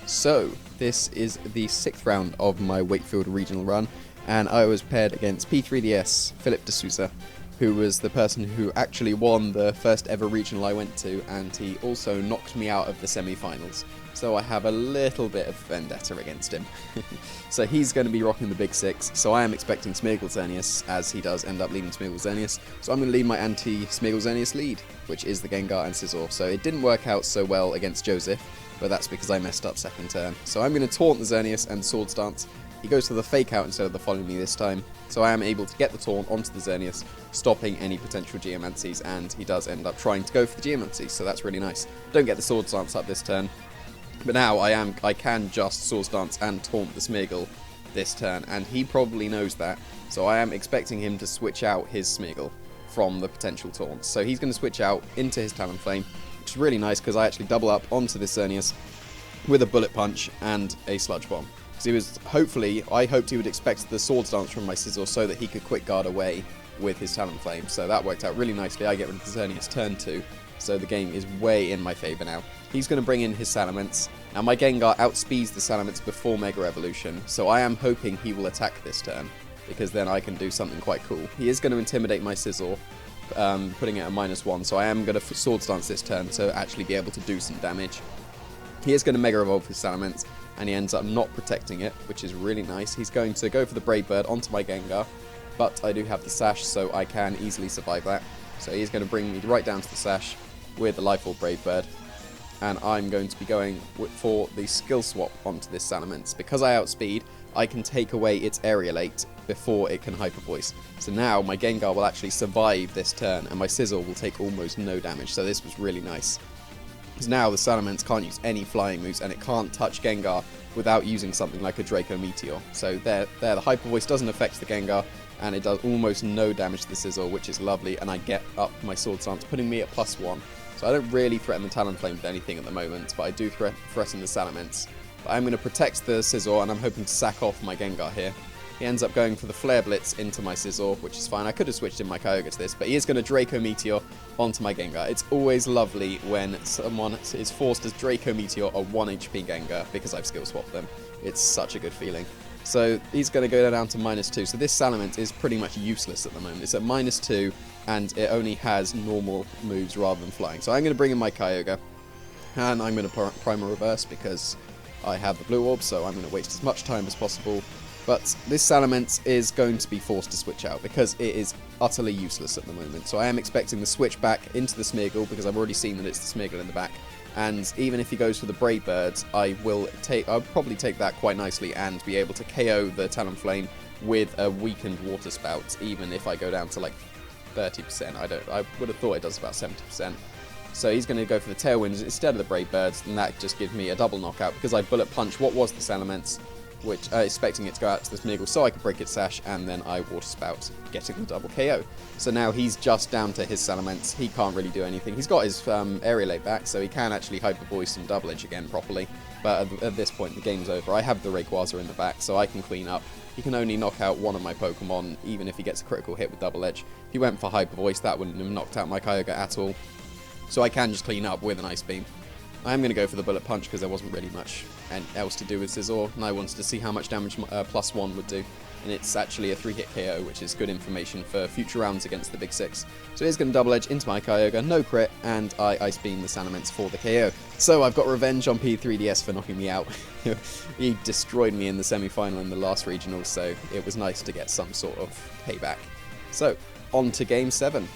So, this is the 6th round of my Wakefield Regional run, and I was paired against P3DS, Phillip de Sousa, who was the person who actually won the first ever regional I went to, and he also knocked me out of the semi-finals. So I have a little bit of vendetta against him. So he's going to be rocking the big 6, so I am expecting Smeagol as he does end up leading Smeagol. So I'm going to lead my anti-Smeagol lead, which is the Gengar and Scizor. So it didn't work out so well against Joseph, but that's because I messed up second turn. So I'm going to taunt the Xerneas and Swords Dance. He goes for the Fake Out instead of the Follow Me this time, so I am able to get the taunt onto the Xerneas, stopping any potential Geomancies, and he does end up trying to go for the Geomancies, so that's really nice. Don't get the Swords Dance up this turn, but now I can just Swords Dance and taunt the Smeagol this turn, and he probably knows that, so I am expecting him to switch out his Smeagol from the potential taunts. So he's going to switch out into his Talonflame, which is really nice because I actually double up onto this Xerneas with a Bullet Punch and a Sludge Bomb. Because I hoped he would expect the Swords Dance from my Scizor so that he could quick guard away with his Talonflame. So that worked out really nicely. I get rid of the Xerneas turn 2, so the game is way in my favour now. He's going to bring in his Salamence. Now my Gengar outspeeds the Salamence before Mega Evolution, so I am hoping he will attack this turn, because then I can do something quite cool. He is going to intimidate my Scizor, putting it at -1, so I am going to Swords Dance this turn to actually be able to do some damage. He is going to Mega Evolve his Salamence, and he ends up not protecting it, which is really nice. He's going to go for the Brave Bird onto my Gengar, but I do have the Sash, so I can easily survive that. So he's going to bring me right down to the Sash with the Life Orb Brave Bird, and I'm going to be going for the Skill Swap onto this Salamence. Because I outspeed, I can take away its Aerialate before it can Hyper Voice. So now my Gengar will actually survive this turn, and my Scizor will take almost no damage, so this was really nice. Because now the Salamence can't use any flying moves, and it can't touch Gengar without using something like a Draco Meteor. So there, the Hyper Voice doesn't affect the Gengar, and it does almost no damage to the Scizor, which is lovely, and I get up my Swords Dance, putting me at +1. So I don't really threaten the Talonflame with anything at the moment, but I do threaten the Salamence. But I'm going to protect the Scizor, and I'm hoping to sack off my Gengar here. He ends up going for the Flare Blitz into my Scizor, which is fine. I could have switched in my Kyogre to this, but he is going to Draco Meteor onto my Gengar. It's always lovely when someone is forced to Draco Meteor a 1 HP Gengar because I've skill swapped them. It's such a good feeling. So he's going to go down to -2. So this Salamence is pretty much useless at the moment. It's at -2, and it only has normal moves rather than flying. So I'm going to bring in my Kyogre, and I'm going to Primal Reverse because I have the Blue Orb, so I'm going to waste as much time as possible. But this Salamence is going to be forced to switch out because it is utterly useless at the moment. So I am expecting the switch back into the Smeagol because I've already seen that it's the Smeagol in the back. And even if he goes for the Brave Birds, I'll probably take that quite nicely and be able to KO the Talonflame with a weakened Water Spout, even if I go down to like 30%. I would have thought it does about 70%. So he's going to go for the Tailwinds instead of the Brave Birds, and that just gives me a double knockout because I Bullet Punch what was the Salamence, which expecting it to go out to the Smeagol so I could break its Sash, and then I Water Spout, getting the double KO. So now he's just down to his Salamence. He can't really do anything. He's got his Aerialate back, so he can actually Hyper Voice and Double Edge again properly. But at this point, the game's over. I have the Rayquaza in the back, so I can clean up. He can only knock out one of my Pokemon, even if he gets a critical hit with Double Edge. If he went for Hyper Voice, that wouldn't have knocked out my Kyogre at all. So I can just clean up with an Ice Beam. I am going to go for the Bullet Punch because there wasn't really much else to do with Scizor, and I wanted to see how much damage +1 would do. And it's actually a 3-hit KO, which is good information for future rounds against the Big 6. So he's going to Double Edge into my Kyogre, no crit, and I Ice Beam the Salamence for the KO. So I've got revenge on P3DS for knocking me out. He destroyed me in the semi-final in the last regional, so it was nice to get some sort of payback. So, on to Game 7.